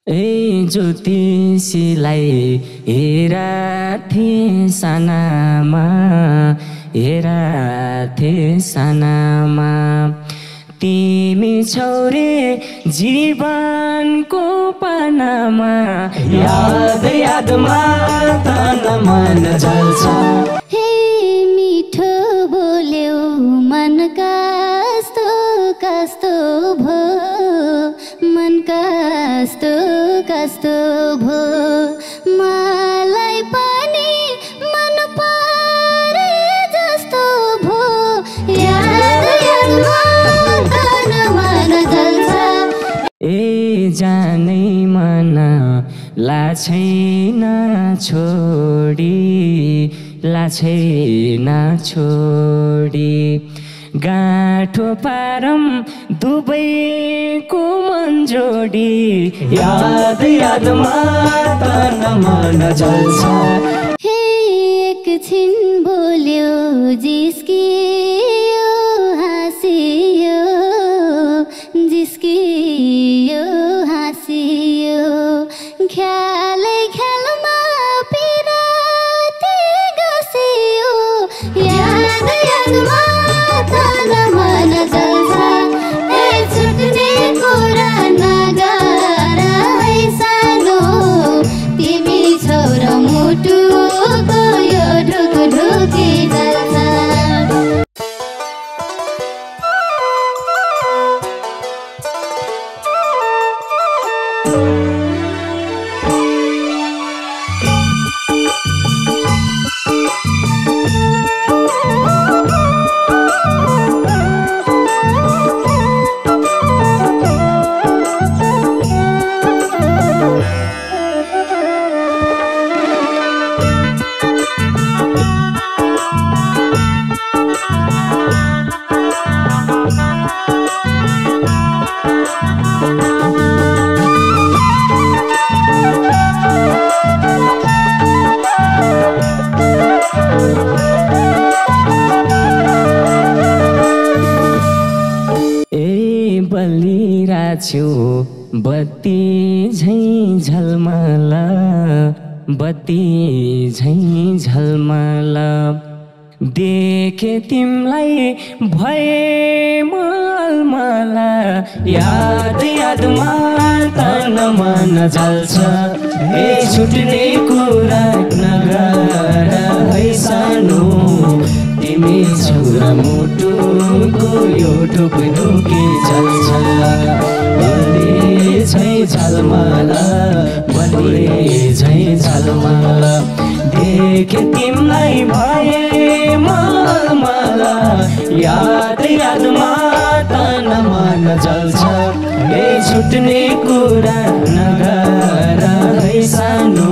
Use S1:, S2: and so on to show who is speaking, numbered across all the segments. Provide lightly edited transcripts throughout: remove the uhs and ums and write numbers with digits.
S1: ए ज्योतिषीलाई हेराथे सानामा, हेराथे सानामा। तिमी छौरे जीवनको पानामा, याद यादमा तन मन जल्छ।
S2: हे मिठो बोल्यौ मन कस्तो कस्तो भो, मन कस्तो कस्तो भो। मलाई पनि मन परे जस्तो भो, याद यादमा तन मन जल्छ।
S1: ए जानै मन लाछैन छोडी, लाछैन छोडी। गाँठो पारम दुबैको मन जोडी, याद यादमा तन मन जल्छ।
S2: हे एकछिन बोल्यो जिस्कियो हाँसियो, जिस्कियो हाँसियो। ख्यालै ख्यालमा पिराती गसियो, याद यादमा तन मन जल्छ। ए छुट्ने कुरा नगर है सानो, तिमी छौ र मुटुको यो ढुकढुकी जल्छ।
S1: छु बत्ती झैं झलमल, बत्ती झैं झलमल। देखे तिमलाई भए मलमल, याद यादमा तन मन जल्छ। ए छुट्ने कुरा नगर है सानो, तिमी छौ र मुटुको यो ढुकढुकी जल्छ। बत्ती झैं झलमल, बत्ती झैं झलमल। देखे तिमलाई भए मलमल, याद यादमा तन मन जल्छ। ए छुट्ने कुरा नगर है सानो,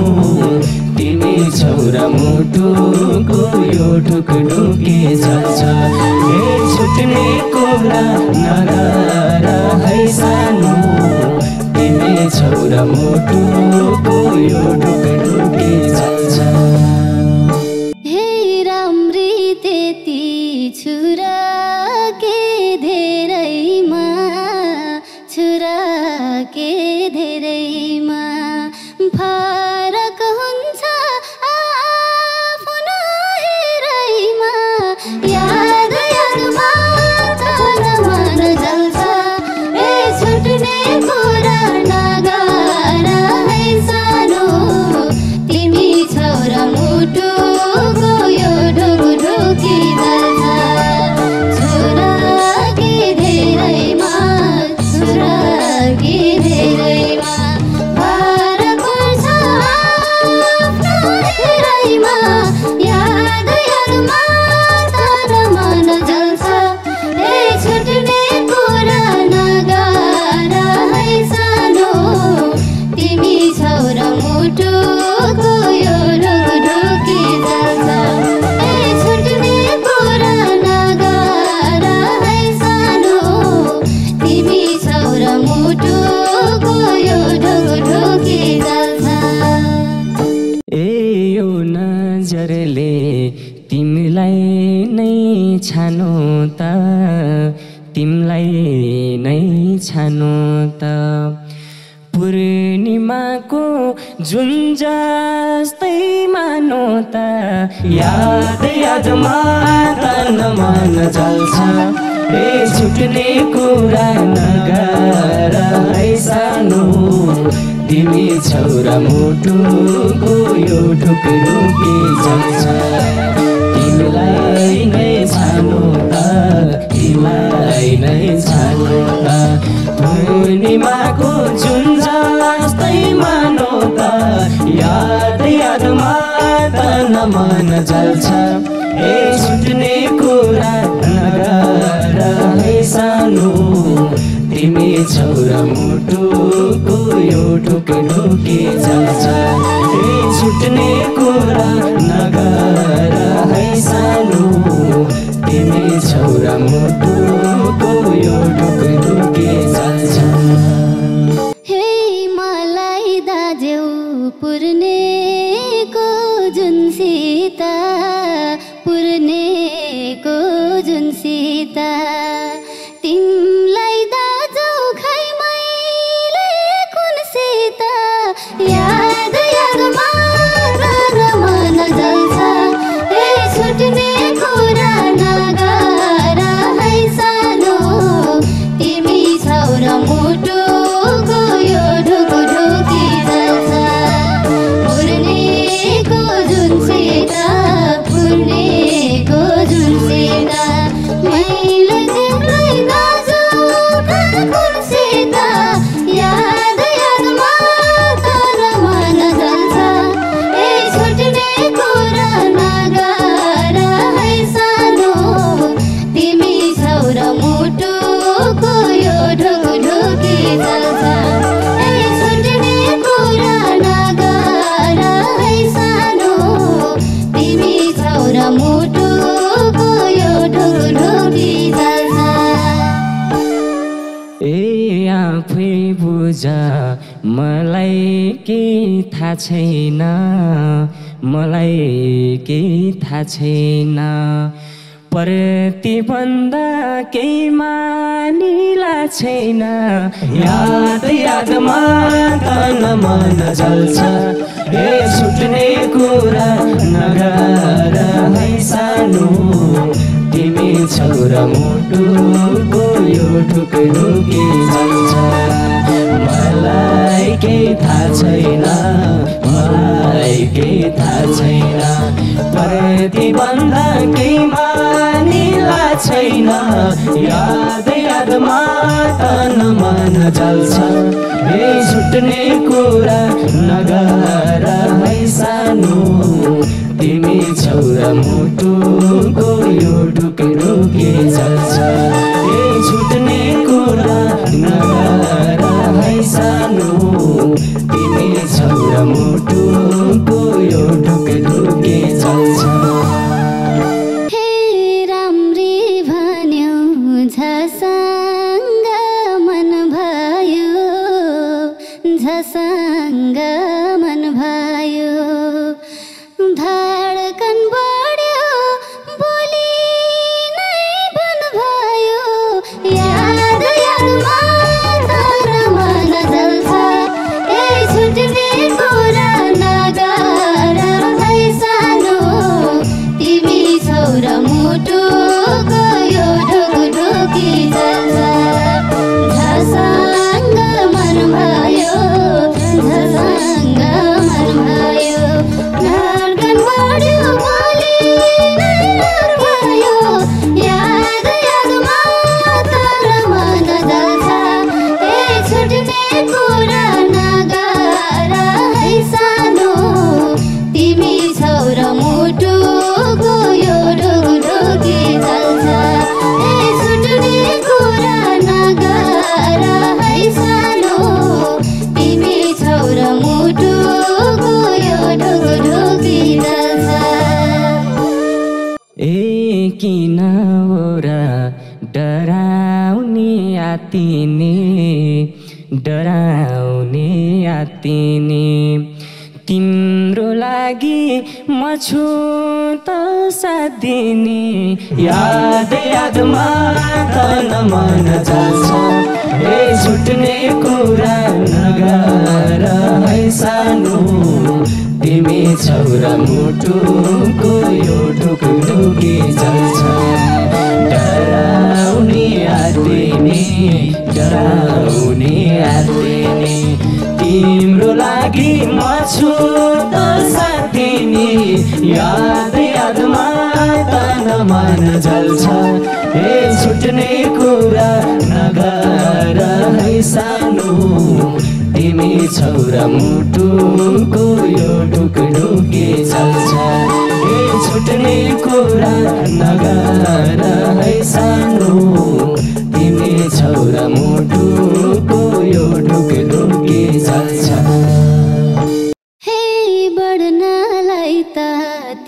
S1: तिमी छौ र मुटुको यो ढुकढुकी जल्छ। ए छुट्ने कुरा नगर है सानो, तिमी छौ र मुटुको यो ढुकढुकी जल्छ।
S2: हे राम्री त्यति छुरा के धेरैमा, छुरा के धेरैमा फरक हुन्छ आफ्नो हेरैमा, याद यादमा तन मन जल्छ। ए छुट्ने कुरा नगर है सानो, तिमी छौ र मुटुको यो ढुकढुकी जल्छ। छुरा के धेरैमा, छुरा के धेरैमा फरक हुन्छ
S1: पूर्णिमाको जुन जस्तै मानो त याद यादमा तन मन जल्छ ए छुट्ने कुरा नगर है सानो तिमी छौरा मुटुको यो ढुकढुकी जल्छ तिमीलाई नै छानो त तिमीलाई नै छानो त पूर्णिमाको जुन जस्तै मानो त याद यादमा तन मन जल्छ ए छुट्ने कुरा नगर है सानो तिमी छौरा मुटुको यो ढुकढुकी जल्छ ए छुट्ने कुरा नगर है सानो तिमी छौरा मुटुको यो ढुकढुकी जल्छ
S2: हे मलाई दाज्यौ पूर्णेको जुन सीता पूर्णेको जुन सीता तिमलाई दाजौ खै मैले कुन सीता याद यादमा तन मन जल्छ ए छुट्ने कुरा नगर है सानो तिमी छौरा मुटुको यो ढुकढुकी जल्छ पूर्णेको जुन सीता पूर्णेको जुन सीता मैले तिमीलाई दाजु कुन सीता याद यादमा तन मन जल्छ ए छुट्ने कुरा नगर है सानो तिमी छौरा मुटुको यो ढुकढुकी जल्छ ए छुट्ने कुरा नगर है सानो तिमी छौरा मुटुको यो ढुकढुकी जल्छ
S1: ए आफै बुझ मलाई केही थाहा छैन मलाई केही थाहा छैन प्रतिबन्ध केही मानिला छैन याद यादमा तन मन जल्छ ए छुट्ने कुरा नगर है सानो तिमी छौरा मुटुको यो ढुकढुकी जल्छ मलाई केही थाहा छैन मलाई केही थाहा छैन प्रतिबन्ध केही मानिला छैन याद यादमा तन मन जल्छ ए छुट्ने कुरा नगर है सानो तिमी छौरा मुटुको यो ढुकढुकी जल्छ ए छुट्ने कुरा नगर है सानो तिमी छौरा मुटुको यो ढुकढुकी जल्छ
S2: हे राम्री भन्यो झसँग मन भयो झसँग मन भयो धडकन बढ्यो बोली नै बन भयो याद यादमा तन मन जल्छ ए छुट्ने कुरा नगर है सानो तिमी छौरा मुटुको यो ढुकढुकी जल्छ झसँग मन भयो झसँग मन भयो धडकन बढ्यो बोली नै डर भयो याद यादमा तन मन जल्छ ए छुट्ने कुरा नगर है सानो तिमी छौरा मुटुको यो ढुकढुकी जल्छ ए छुट्ने कुरा नगर है सानो तिमी छौरा मुटुको यो ढुकढुकी जल्छ
S1: ए किन ओरा डराउने आतिने डराउने आतिने तिम्रो लागि म छु त साथ दिने याद यादमा तन मन जल्छ ए छुट्ने कुरा नगर तिमी छौरा मुटुको यो ढुकढुकी चल्छ डराउने आत्तिनी डराउने आत्तिनी तिम्रो लागि म छु त साथिनी याद यादमा तन मन जल्छ ए छुट्ने कुरा नगर है सानो तिमी छौरा मुटुको यो ढुकढुकी चल्छ ए छुट्ने कुरा नगर है सानो तिमी छौरा मुटुको यो ढुकढुकी चल्छ
S2: हे बढ्नलाई त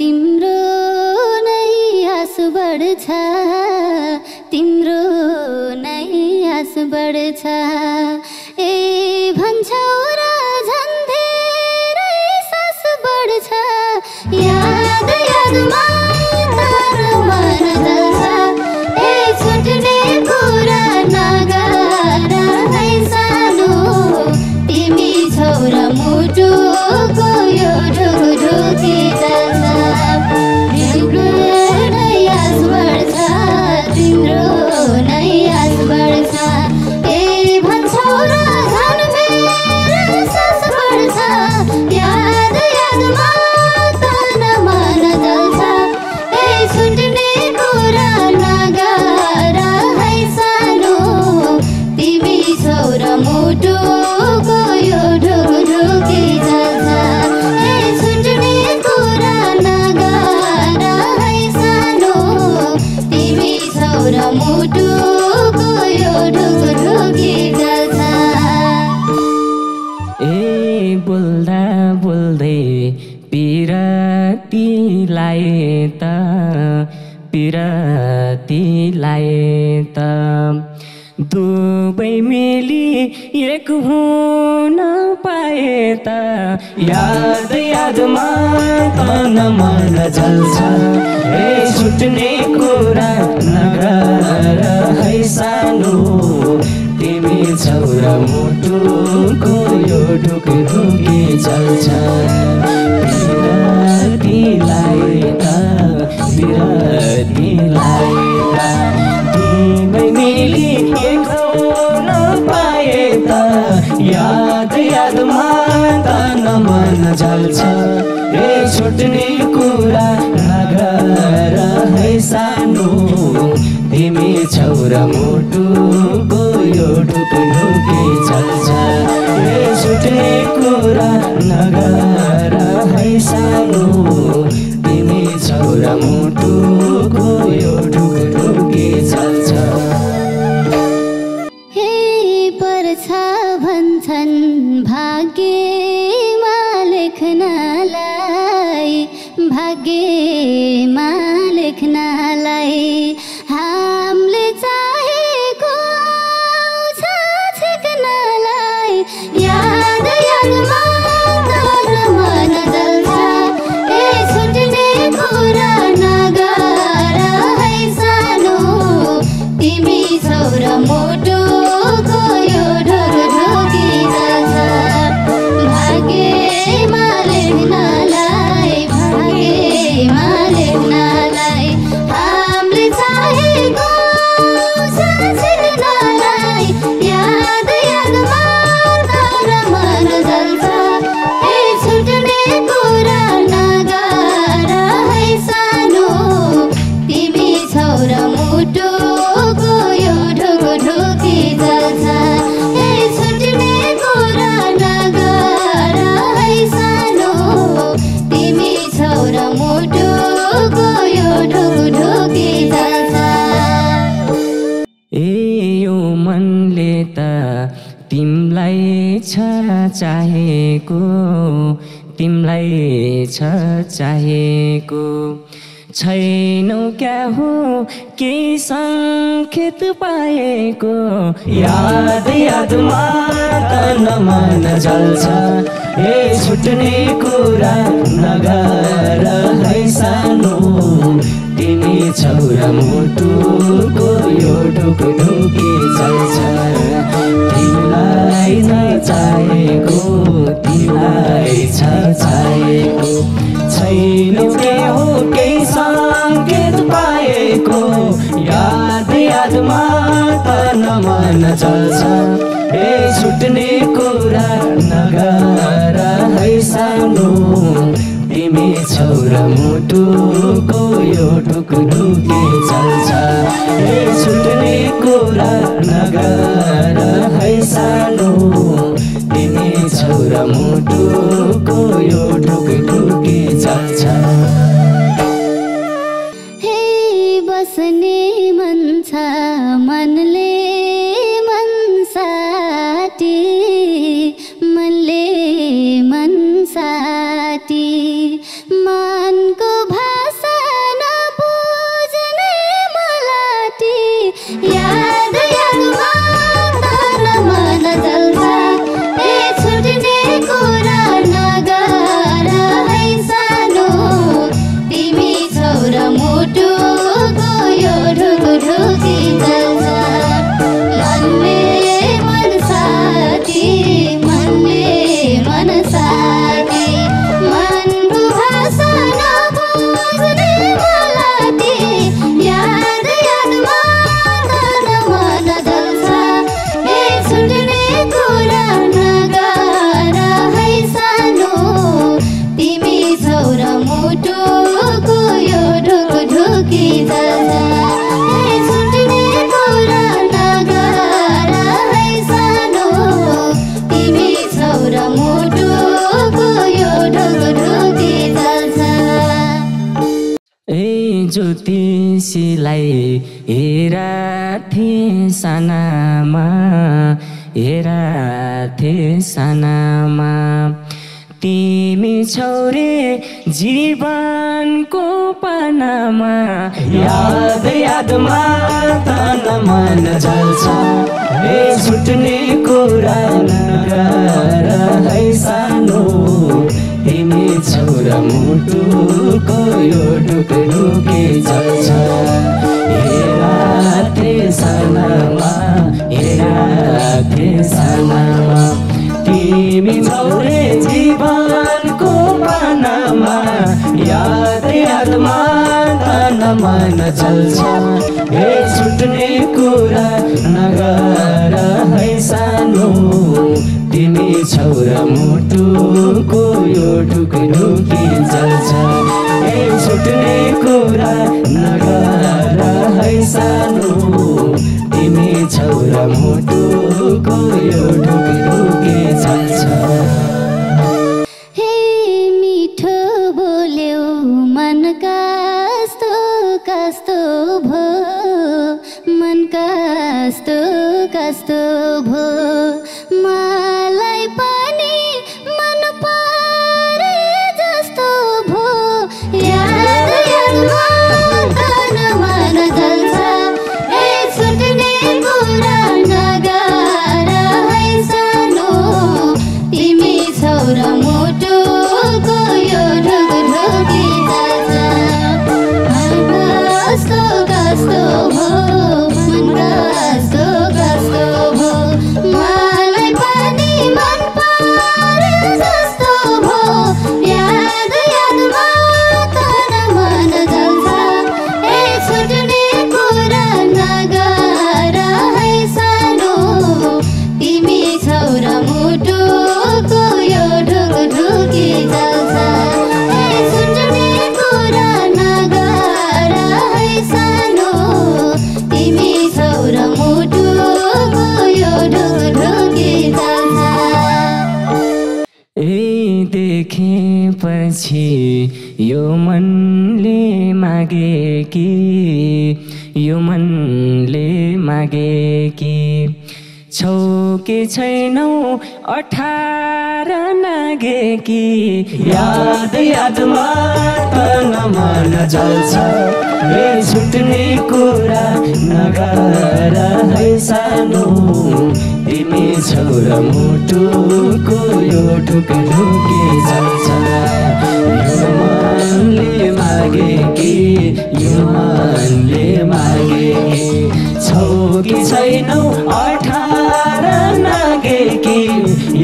S2: तिम्रो नै आँसु बढ्छ तिम्रो नै आँसु बढ्छ ए भन्छौ र झन् धेरै सास बढ्छ याद यादमा तर मन जल्छ ए छुट्ने कुरा नगर है सानो तिमी छौरा मुटुको यो ढुकढुकी चल्छ तिम्रो नै आस बढ्छ तिम्रो नै आस बढ्छ ए भन्छौ र झन् मेरो सास बढ्छ याद यादमा तन मन जल्छ ए छुट्ने कुरा नगर है सानो तिमी छौरा मुटुको यो ढुकढुकी चल्छ ए छुट्ने कुरा नगर है सानो तिमी छौरा मुटुको यो ढुकढुकी चल्छ
S1: ए बोल्दा बोल्दै पिरतीलाई त दुबै मिली एक हुन पाए त याद यादमा तन मन जल्छ ए छुट्ने कुरा नगर है सानो तिमी छौरा मुटुको यो ढुकढुकी चल्छ बिरतीलाई त दुबै मिली एक हुन पाए त याद यादमा तन मन जल्छ ए छुट्ने कुरा नगर है सानो तिमी छौरा मुटुको यो ढुकढुकी चल्छ ए छुट्ने कुरा नगर है सानो तिमी छौरा मुटुको यो ढुकढुकी चल्छ
S2: हे पर्छ भन्छन् भाग्यमा लेख्नलाई हामीले चाहेको आउँछ छेक्नलाई याद यादमा तन मन जल्छ ए छुट्ने कुरा नगर है सानो तिमी छौरा मुटुको यो ढुकढुकी चल्छ भाग्यमा लेख्नलाई हामीले चाहेको छेक्नलाई याद यादमा तर मन जल्छ ए छुट्ने कुरा नगर है सानो तिमी छौरा मुटुको यो ढुकढुकी चल्छ ए छुट्ने कुरा नगर है सानो तिमी छौरा मुटुको यो ढुकढुकी चल्छ
S1: ए यो मनले त तिमलाई छ चाहेको छैनौ क्या हो केही सङ्केत पाएको याद यादमा तन मन जल्छ ए छुट्ने कुरा नगर है सानो तिमी छौरा मुटुको यो ढुकढुकी चल्छ तिमीलाई नै चाहेको तिमीलाई छ चाहेको छौरा मुटुको यो ढुकढुकी चल्छ ए छुट्ने कुरा नगर है सानो तिमी छौरा मुटुको यो ढुकढुकी चल्छ
S2: हे बस्ने मन छ मनले मन साटी मनले मन साटी मनको भाषा नबुझ्ने मलाटी याद यादमा तन मन जल्छ ए छुट्ने कुरा नगर है सानो तिमी छौरा मुटुको यो ढुकढुकी चल्छ मनले मन साथी मनले मन साथी मनको भाषा नबुझ्ने मलाटी याद यादमा तन मन जल्छ ए छुट्ने कुरा नगर है सानो तिमी छौरा मुटुको यो ढुकढुकी चल्छ ए छुट्ने कुरा नगर है सानो तिमी छौरा मुटुको यो ढुकढुकी चल्छ
S1: ए ज्योतिषीलाई हेराथे सानामा हेराथे सानामा तिमी छौरे जीवनको पानामा याद यादमा तन मन जल्छ ए छुट्ने कुरा नगर है सानो तिमी छौरा मुटुको यो ढुकढुकी चल्छ हेराथे सानामा हेराथे सानामा तिमी छौरे जीवनको पानामा याद यादमा तन मन जल्छ ए छुट्ने कुरा नगर है सानो तिमी छौरा मुटुको यो ढुकढुकी चल्छ ए छुट्ने कुरा नगर है सानो तिमी छौरा मुटुको यो ढुकढुकी चल्छ
S2: हे मिठो बोल्यौ मन कस्तो कस्तो भो मन कस्तो कस्तो भो मलाई पनि मन परे जस्तो भो याद यादमा तन मन जल्छ ए छुट्ने कुरा नगर है सानो तिमी छौरा मुटुको यो ढुकढुकी चल्छ मन कस्तो कस्तो भो मन कस्तो कस्तो भो मलाई पनि मन परे जस्तो भो याद यादमा तन मन जल्छ ए छुट्ने कुरा नगर है सानो तिमी छौरा मुटुको यो ढुकढुकी चल्छ ए छुट्ने कुरा नगर है सानो तिमी छौरा मुटुको यो ढुकढुकी चल्छ
S1: ए देखेपछि यो मनले मागे कि यो मनले मागे कि छौ कि छैनौ 18 नागे कि याद यादमा तन मन जल्छ ए छुट्ने कुरा नगर है सानो तिमी छौरा मुटुको यो ढुकढुकी चल्छ यो मनले मागे कि यो मनले मागे कि छौ कि छैनौ 18 नागे कि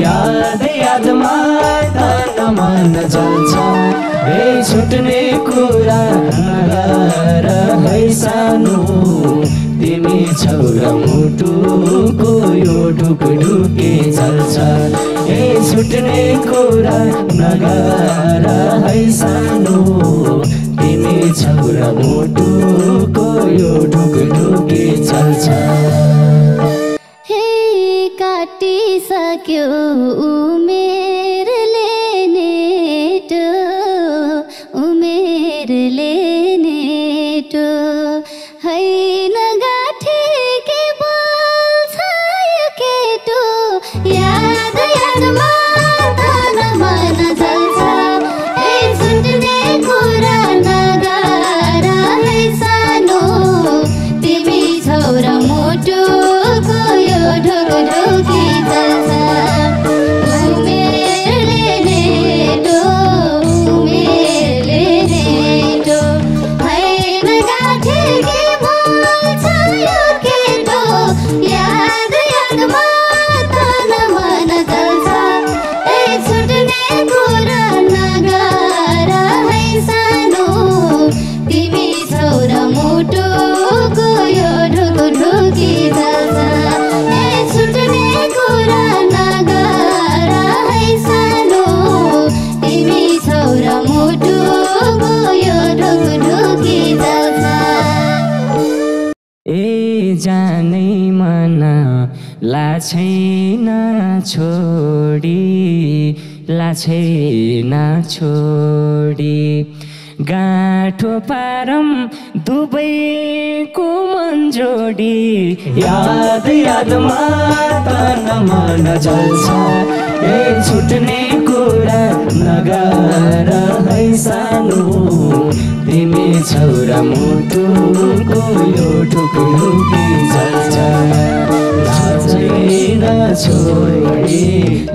S1: याद यादमा तन मन जल्छ ए छुट्ने कुरा नगर है सानो तिमी छौरा मुटुको यो ढुकढुकी चल्छ ए छुट्ने कुरा नगर है सानो तिमी छौरा मुटुको यो ढुकढुकी चल्छ
S2: हे काटिसक्यो उमेरले नेटो उमेरले नेटो हैन गाठे के बोल्छ यो केटो याद यादमा तन मन जल्छ ए छुट्ने कुरा नगर है सानो तिमी छौरा मुटुको यो ढुकढुकी चल्छ उमेरले नेटो हैन गाठे के बोल्छ यो केटो याद यादमा तन मन जल्छ ए छुट्ने कुरा नगर है सानो तिमी छौरा मुटुको यो ढुकढुकी चल्छ ए छुट्ने कुरा नगर है सानो तिमी छौरा मुटुको यो ढुकढुकी चल्छ
S1: ए जानै मन लाछैन छोडी गाँठो पारम दुबैको मन जोडी याद यादमा तन मन जल्छ ए छुट्ने कुरा नगर है सानो तिमी छौरा मुटुको यो ढुकढुकी चल्छ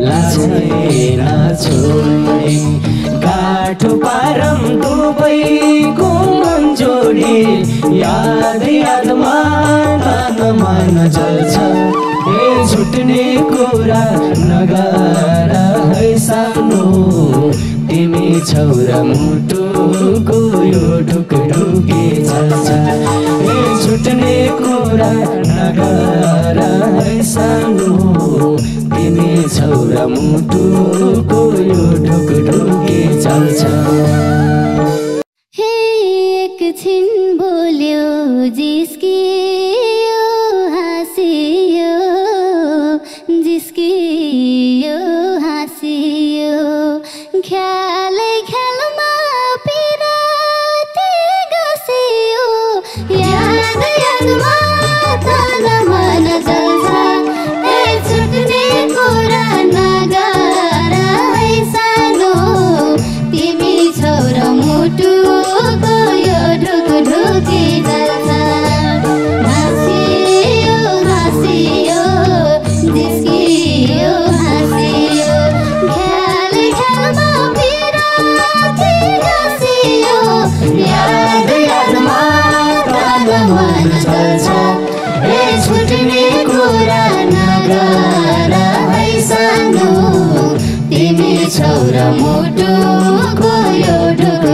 S1: लाछैन छोडी गाँठो पारम दुबैको मन जोडी याद यादमा तन मन जल्छ ए छुट्ने कुरा नगर है सानो तिमी छौरा मुटुको यो ढुकढुकी चल्छ ए छुट्ने कुरा नगर है सानो तिमी छौरा मुटुको यो ढुकढुकी चल्छ
S2: हे एकछिन बोल्यो जिस्कियो हाँसियो हाँसियो ख्यालै ख्यालमा पिराती गसियो याद यादमा तन मन जल्छ ए छुट्ने कुरा नगर है सानो तिमी छौरा मुटुको यो ढुकढुकी चल्छ हाँसियो हाँसियो जिस्कियो हाँसियो ख्यालै ख्यालमा पिराती गसियो याद यादमा तन मन जल्छ ए छुट्ने कुरा नगर है सानो तिमी छौरा मुटुको यो ढुक